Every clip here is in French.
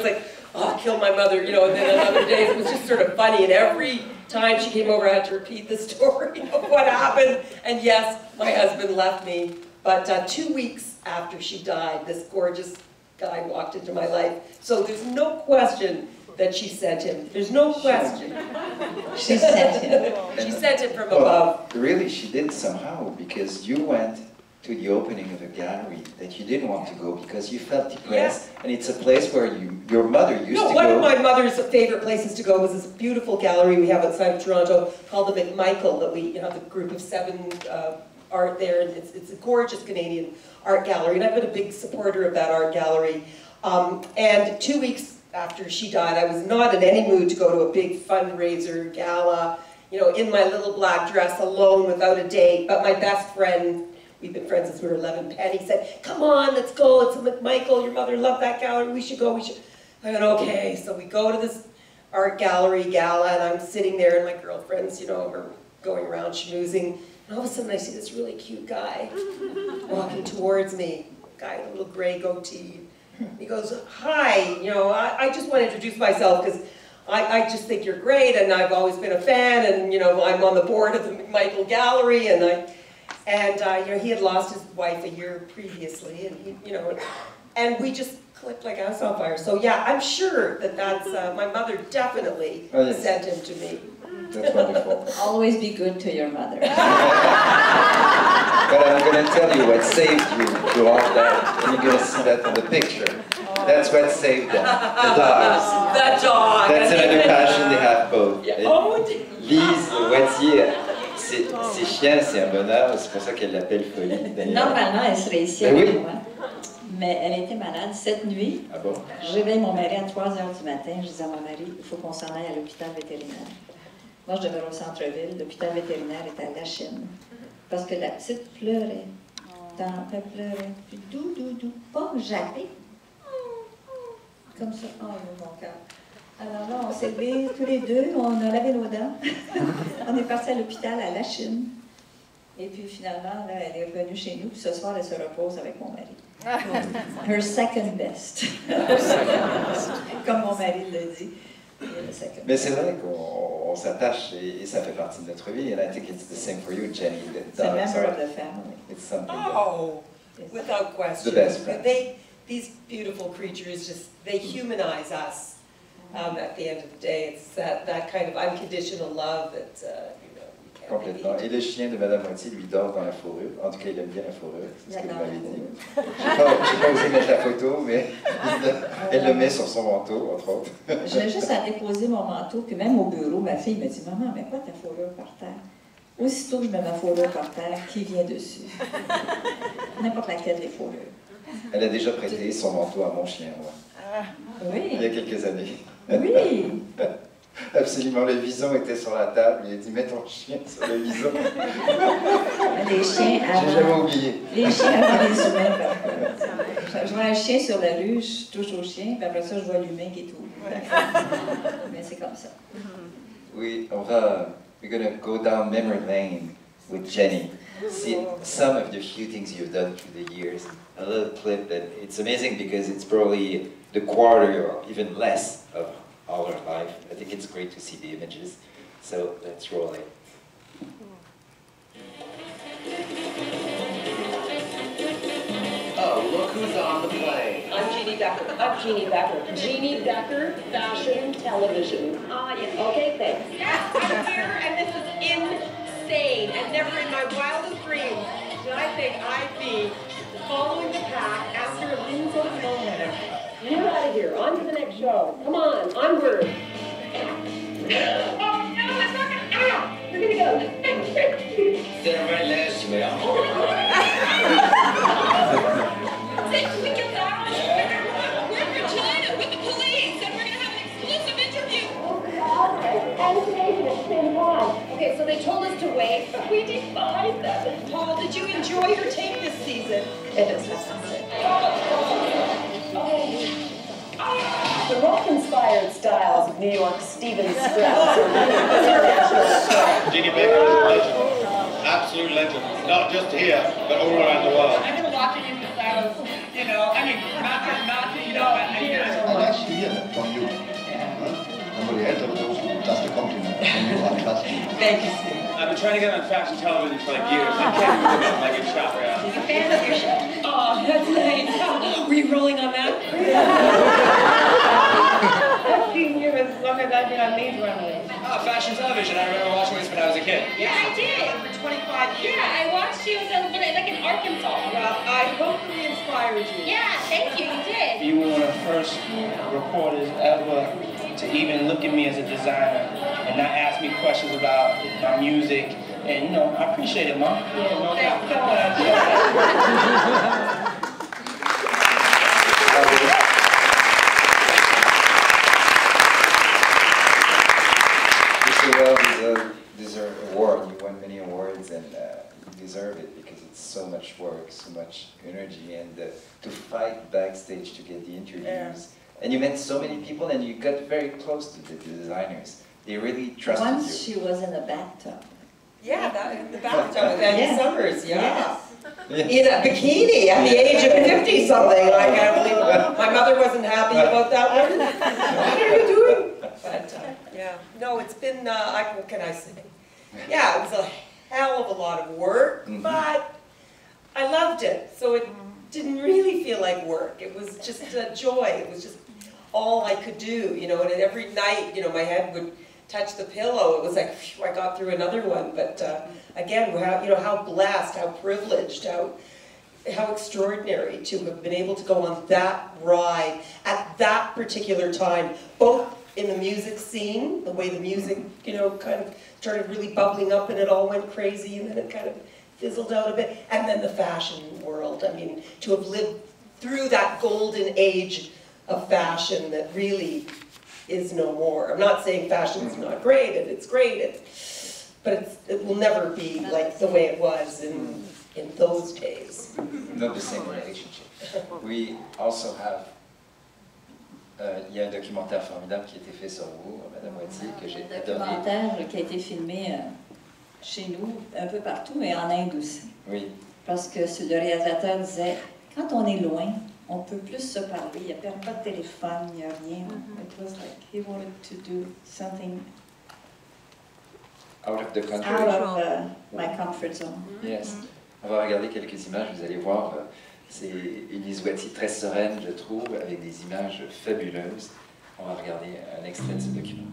like, oh, kill my mother, you know, and then other days it was just sort of funny, and every time she came over I had to repeat the story of what happened, and yes, my husband left me, but 2 weeks after she died, this gorgeous guy walked into my life, so there's no question that she sent him. There's no question. She sent him. She sent him from above. Really, she did somehow, because you went to the opening of a gallery that you didn't want to go because you felt depressed, and it's a place where your mother used to go. One of my mother's favorite places to go was this beautiful gallery we have outside of Toronto called the McMichael, that we have a group of 7 art there, and it's a gorgeous Canadian art gallery, and I've been a big supporter of that art gallery. And 2 weeks after she died, I was not in any mood to go to a big fundraiser gala, you know, in my little black dress, alone, without a date, but my best friend, we've been friends since we were 11, Penny, said, come on, let's go, it's a McMichael, your mother loved that gallery, we should go, we should. I went, okay, so we go to this art gallery gala, and I'm sitting there, and my girlfriends, you know, are going around schmoozing, and all of a sudden I see this really cute guy walking towards me, guy with a little gray goatee. He goes, hi, you know, I just want to introduce myself because I just think you're great, and I've always been a fan, and, you know, I'm on the board of the McMichael Gallery, and you know, he had lost his wife a year previously, and he, you know, and we just clicked like house on fire. So yeah, I'm sure that that's, my mother definitely sent him to me. That's wonderful. Always be good to your mother. But I'm going to tell you what saved you through all that, and you're going to see that in the picture. That's what saved them, the dogs. The dog. That's another passion they have both. Yeah. Oh, Lise Watier, ses chiens, c'est un bonheur, c'est pour ça qu'elle l'appelle Folie. Normalement, elle serait ici avec moi, mais elle était malade cette nuit. Ah bon? Je réveille mon mari à 3 h du matin, je dis à mon mari, il faut qu'on s'en aille à l'hôpital vétérinaire. Moi, je demeure au centre-ville, l'hôpital vétérinaire est à la Chine, parce que la petite pleurait. Elle pleurait, puis doux, pas jappé. Comme ça, oh mon cœur. Alors là, on s'est levés tous les deux, on a lavé nos dents. On est partis à l'hôpital à la Chine. Et puis finalement, là, elle est revenue chez nous, puis ce soir, elle se repose avec mon mari. Her second best. Comme mon mari l'a dit. Mais c'est vrai qu'on s'attache et ça fait partie de notre vie. And I think it's the same for you, Jenny. It's a member of the family. It's something. Oh, without question. The best friend. These beautiful creatures they humanize us. At the end of the day, it's that kind of unconditional love that you know. Complètement. Et le chien de Madame Watier, lui, dort dans la fourrure. En tout cas, il aime bien la fourrure. C'est ce que vous m'avez dit. Je n'ai pas osé mettre la photo, mais elle le met sur son manteau, entre autres. J'ai juste à déposer mon manteau, puis même au bureau, ma fille me dit, maman, mais quoi ta fourrure par terre? Aussitôt que je mets ma fourrure par terre, qui vient dessus? N'importe laquelle des fourrures. Elle a déjà prêté son manteau à mon chien, moi. Oui. Il y a quelques années. Oui. Absolument, le vison était sur la table, il a dit, mets ton chien sur le vison. Les chiens avant... J'ai jamais oublié. Les chiens avant les humains, parfois. Je vois un chien sur la rue, je touche au chien, puis après ça, je vois l'humain qui est tout. Mais c'est comme ça. Oui, we're going to go down memory lane with Jenny. See some of the few things you've done through the years. A little clip, and it's amazing because it's probably the quarter or even less of all our life. I think it's great to see the images. So let's roll it. Oh, look who's on the plane. I'm Jeanne Beker. Jeanne Beker, fashion, television. Yeah. Okay, thanks. Yes, I'm here, and this is insane. And never in my wildest dreams did I think I'd be following the pack after Lise Watier. Get out of here. On to the next show. Come on, onward. Oh, no, it's not gonna... Ah! We're gonna go. C'est la vraie lèche, mais We get that on. We're in China with the police, and we're gonna have an exclusive interview. And information at the same time. Okay, so they told us to wait, but we defied them. Paul, did you enjoy your tape this season? It is fantastic. The rock-inspired styles of New York Stevens Strauss are international. Jeanne Beker is a legend, absolute legend, not just here, but all around the world. I've been watching you since I was, you know, I mean, not, you know, nice to hear that from you. Somebody else was just a compliment from you, I trust you. Thank you, Steve. I've been trying to get on fashion television for like years. I can't even get my good shot right out. He's a fan of your show. Oh, that's nice. Were you rolling on that? 15 years as long as I've been on these runways. Oh, fashion television. I remember watching this when I was a kid. Yeah, I did. For 25 years. Yeah, I watched you like in Arkansas. Well, I hope we inspired you. Yeah, thank you, you did. You were one of the first reporters ever to even look at me as a designer and not ask me questions about my music. And, you know, I appreciate it, Mom. Yeah, no doubt. So It's a well-deserved award. You won many awards, and you deserve it because it's so much work, so much energy, and to fight backstage to get the interviews. Yeah. And you met so many people, and you got very close to the designers. They really trusted you. Once she was in a bathtub. Yeah, that, in the bathtub with Andy Yes. Summers, yeah. Yes. In a bikini at the age of 50-something. I can't believe it. My mother wasn't happy about that one. What are you doing? But, yeah, no, it's been, what can I say? Yeah, it was a hell of a lot of work, but I loved it. So it didn't really feel like work. It was just a joy. It was just all I could do, you know, and every night, you know, my head would touch the pillow. It was like, phew, I got through another one. But again, how, you know, how blessed, how privileged, how extraordinary to have been able to go on that ride at that particular time, both in the music scene, the way the music, you know, kind of started really bubbling up and it all went crazy and then it kind of fizzled out a bit, and then the fashion world. I mean, to have lived through that golden age of fashion that really is no more. I'm not saying fashion's not great, and it's great, but it will never be like the way it was in those days. Not the same relationship. We also have, il y a un documentaire formidable qui a été fait sur vous, Madame Watier, que j'ai Un adoré. documentaire qui a été filmé chez nous, un peu partout, et en Inde aussi. Oui. Parce que le réalisateur disait, quand on est loin, on peut plus se parler, il n'y a pas de téléphone, il n'y a rien. It was like he wanted to do something Out of the country. out of my comfort zone. Yes. On va regarder quelques images, vous allez voir. C'est une Lise Watier très sereine, je trouve, avec des images fabuleuses. On va regarder un extrait de ce document.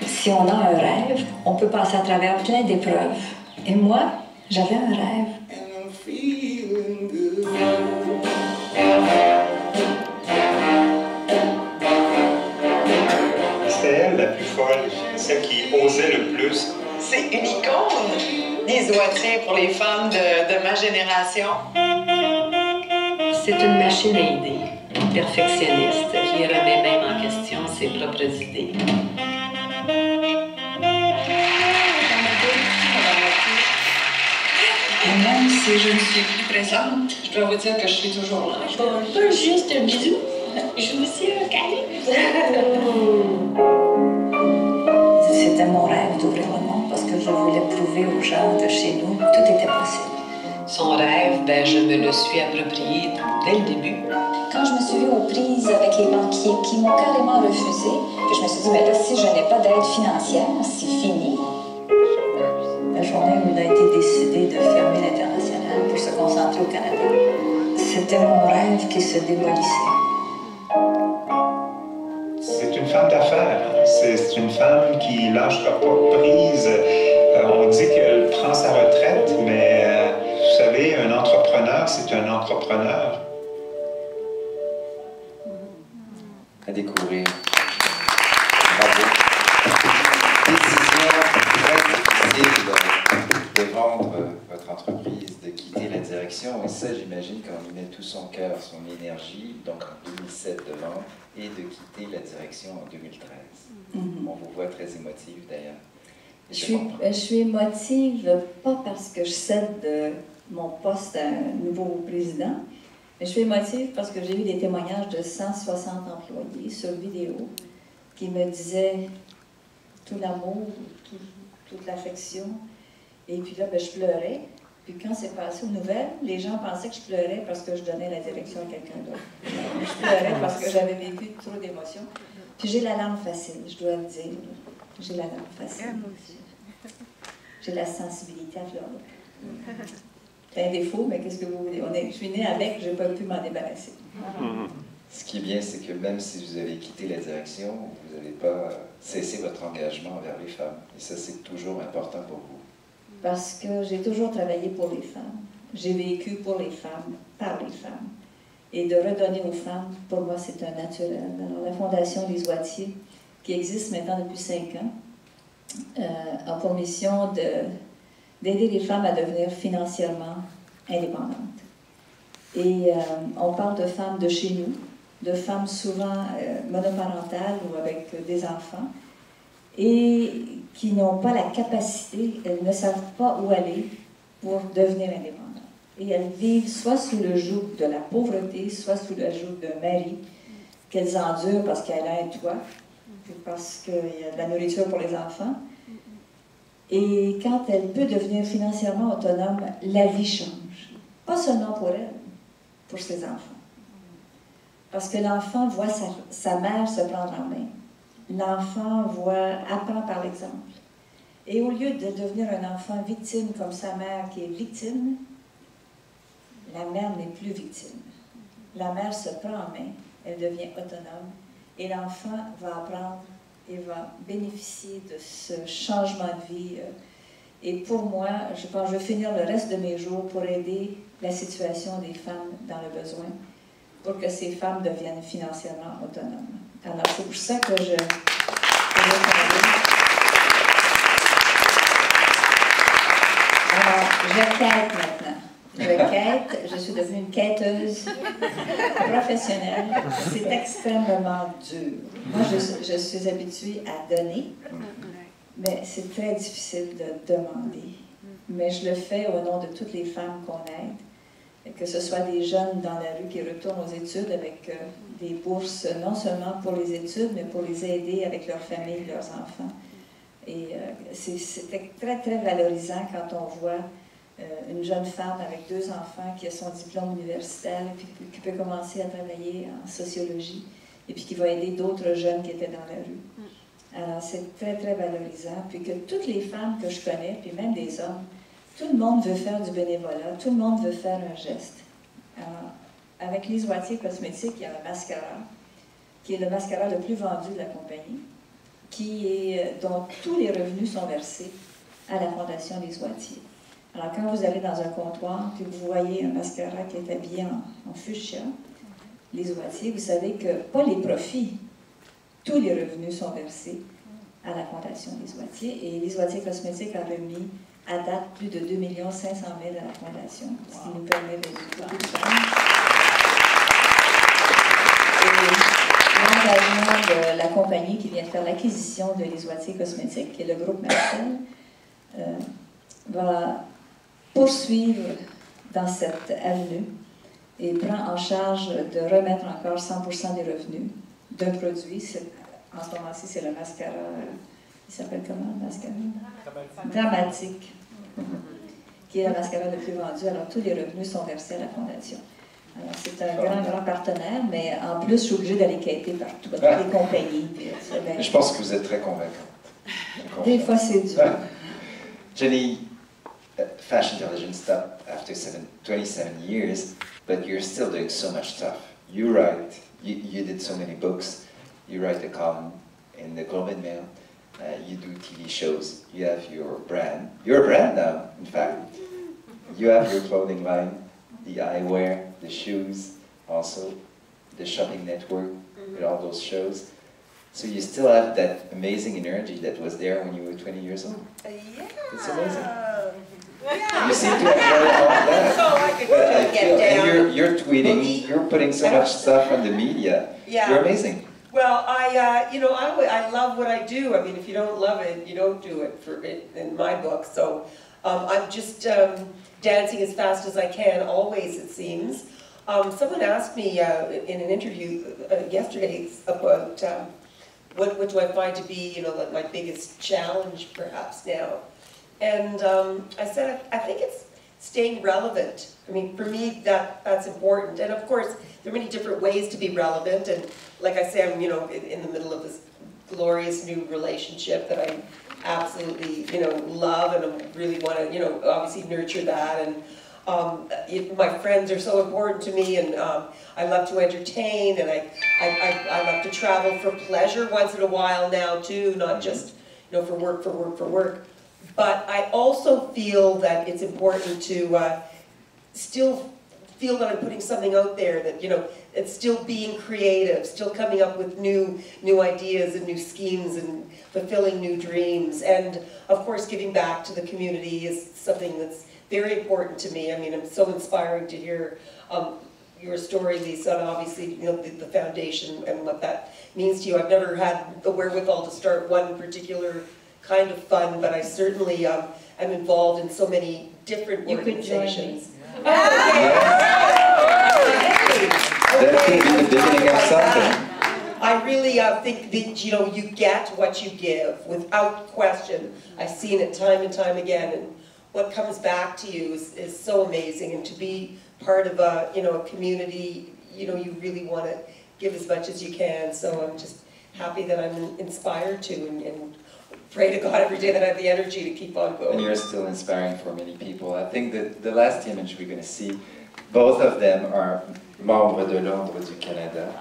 Si on a un rêve, on peut passer à travers plein d'épreuves. Et moi, j'avais un rêve. C'était elle la plus folle, celle qui osait le plus. C'est une icône, Lise Watier, pour les femmes de ma génération. C'est une machine à idées, une perfectionniste qui remet même en question ses propres idées. Et même si je ne suis plus présente, je dois vous dire que je suis toujours là. Pas juste un bisou, je vous suis un câlin. C'était mon rêve d'ouvrir le monde parce que je voulais prouver aux gens que chez nous, tout était possible. Son rêve, ben, je me le suis approprié dès le début. Quand je me suis vue aux prises avec les banquiers qui m'ont carrément refusé, puis je me suis dit, mais là, si je n'ai pas d'aide financière, c'est fini. La journée où il a été décidé de fermer l'international pour se concentrer au Canada, c'était mon rêve qui se démolissait. C'est une femme d'affaires. C'est une femme qui lâchera pas prise. On dit qu'elle prend sa retraite, mais vous savez, un entrepreneur, c'est un entrepreneur. À découvrir. Bravo. Décision très difficile de vendre votre entreprise, de quitter la direction. Et ça, j'imagine qu'on y met tout son cœur, son énergie, donc en 2007 de vendre, et de quitter la direction en 2013. On vous voit très émotive d'ailleurs. Je suis émotive, pas parce que je cède mon poste à un nouveau président, mais je suis émotive parce que j'ai eu des témoignages de 160 employés sur vidéo qui me disaient tout l'amour, toute l'affection. Et puis là, ben, je pleurais Puis quand c'est passé aux nouvelles, les gens pensaient que je pleurais parce que je donnais la direction à quelqu'un d'autre. Je pleurais parce que j'avais vécu trop d'émotions. Puis j'ai la larme facile, je dois le dire. J'ai la larme facile. J'ai la sensibilité à fleur de peau. C'est un défaut, mais qu'est-ce que vous voulez? Je suis née avec, je n'ai pas pu m'en débarrasser. Ce qui est bien, c'est que même si vous avez quitté la direction, vous n'avez pas cessé votre engagement envers les femmes. Et ça, c'est toujours important pour vous. Parce que j'ai toujours travaillé pour les femmes. J'ai vécu pour les femmes, par les femmes. Et de redonner aux femmes, pour moi, c'est un naturel. Alors, la Fondation Lise Watier, qui existe maintenant depuis 5 ans, a pour mission d'aider les femmes à devenir financièrement indépendantes. Et on parle de femmes de chez nous, de femmes souvent monoparentales ou avec des enfants, et qui n'ont pas la capacité, elles ne savent pas où aller pour devenir indépendantes. Et elles vivent soit sous le joug de la pauvreté, soit sous le joug d'un mari qu'elles endurent parce qu'elle a un toit, parce qu'il y a de la nourriture pour les enfants. Et quand elle peut devenir financièrement autonome, la vie change. Pas seulement pour elle, pour ses enfants. Parce que l'enfant voit sa mère se prendre en main. L'enfant apprend par l'exemple. Et au lieu de devenir un enfant victime comme sa mère qui est victime, la mère n'est plus victime. La mère se prend en main, elle devient autonome, et l'enfant va apprendre et va bénéficier de ce changement de vie. Et pour moi, je pense que je vais finir le reste de mes jours pour aider la situation des femmes dans le besoin, pour que ces femmes deviennent financièrement autonomes. Alors, c'est pour ça que je quête maintenant. Je suis devenue une quêteuse professionnelle. C'est extrêmement dur. Moi, je suis habituée à donner, mais c'est très difficile de demander. Mais je le fais au nom de toutes les femmes qu'on aide, que ce soit des jeunes dans la rue qui retournent aux études avec des bourses, non seulement pour les études, mais pour les aider avec leur famille, leurs enfants. Et c'est très, très valorisant quand on voit une jeune femme avec 2 enfants qui a son diplôme universitaire et puis qui peut commencer à travailler en sociologie et puis qui va aider d'autres jeunes qui étaient dans la rue. Alors, c'est très, très valorisant. Puis que toutes les femmes que je connais, puis même des hommes, tout le monde veut faire du bénévolat, tout le monde veut faire un geste. Alors, avec Lise Watier Cosmétique, il y a un mascara, qui est le mascara le plus vendu de la compagnie, dont tous les revenus sont versés à la Fondation Lise Watier. Alors, quand vous allez dans un comptoir, puis vous voyez un mascara qui est habillé en fuchsia, Lise Watier, vous savez que pas les profits, tous les revenus sont versés à la Fondation Lise Watier. Et Lise Watier Cosmétique a remis à date plus de 2 500 000 à la Fondation, ce qui nous permet de beaucoup de femmes. Et l'engagement de la compagnie qui vient de faire l'acquisition de Lise Watier Cosmétique, qui est le groupe Marcel, va poursuivre dans cette avenue et prend en charge de remettre encore 100% des revenus d'un produit. En ce moment-ci, c'est le mascara, il s'appelle comment le mascara? Dramatique, qui est le mascara le plus vendu. Alors, tous les revenus sont versés à la Fondation. Alors, c'est un grand partenaire, mais en plus, je suis obligée d'aller quêter partout, toutes les compagnies. Je pense que vous êtes très convaincante. Des fois, c'est dur. Jenny, Fashion Television stopped after 27 years, but you're still doing so much stuff. You write, you did so many books, you write a column in the Globe and Mail, you do TV shows, you have your brand. You're a brand now, in fact. You have your clothing line, the eyewear, the shoes, also the shopping network, with all those shows. So you still have that amazing energy that was there when you were 20 years old. Yeah. It's amazing. Yeah. You seem to enjoy all that. So I could get down. And you're tweeting, you're putting so much stuff on the media. Yeah. You're amazing. Well, I love what I do. I mean, if you don't love it, you don't do it in my book. So I'm just dancing as fast as I can, always, it seems. Someone asked me in an interview yesterday about what do I find to be, like my biggest challenge, perhaps, now. And I said, I think staying relevant. I mean, for me, that's important. And of course, there are many different ways to be relevant. And like I say, I'm, you know, in the middle of this glorious new relationship that I absolutely, you know, love, and I really want to, you know, obviously nurture that. And my friends are so important to me, and I love to entertain, and I love to travel for pleasure once in a while now too, not just, you know, for work. But I also feel that it's important to still feel that I'm putting something out there, that, you know, it's still being creative, still coming up with new ideas and new schemes and fulfilling new dreams. And of course, giving back to the community is something that's very important to me. I mean, it's so inspiring to hear your story, Lisa, and obviously, you know, the foundation and what that means to you. I've never had the wherewithal to start one particular kind of fund, but I certainly am involved in so many different organizations. That could be the beginning of something. I really think that, you know, you get what you give, without question. I've seen it time and time again, and what comes back to you is so amazing. And to be part of a, you know, a community, you know, you really want to give as much as you can. So I'm just happy that I'm inspired to, and pray to God every day that I have the energy to keep on going. And you're still inspiring for many people. I think that the last image we're going to see, both of them are membres de l'Ordre du Canada.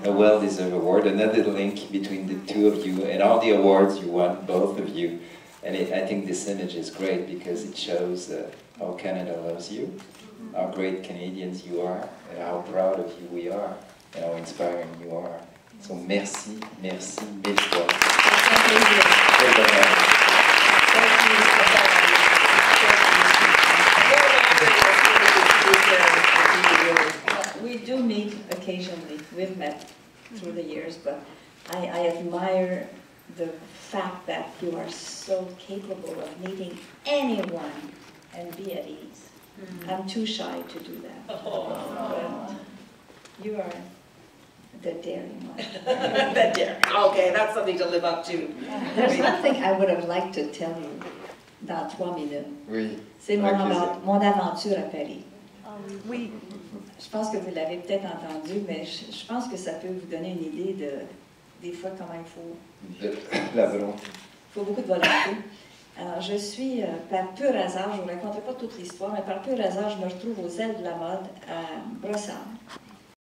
A well-deserved award, another link between the two of you, and all the awards you won, both of you. And I think this image is great because it shows how Canada loves you, how great Canadians you are, and how proud of you we are, and how inspiring you are. So merci, merci, mille fois. We do meet occasionally. We've met through the years, but I admire the fact that you are so capable of meeting anyone and be at ease. I'm too shy to do that. But you are the daring one. The daring. Okay, that's something to live up to. There's something I would have liked to tell you dans 3 minutes. Oui. C'est mon aventure à Paris. Oui. Je pense que vous l'avez peut-être entendu, mais je pense que ça peut vous donner une idée de, des fois, comment il faut... La volonté. Il faut beaucoup de volonté. Alors, je suis, par pur hasard, je ne vous raconterai pas toute l'histoire, mais par pur hasard, je me retrouve aux ailes de la mode à Brossard.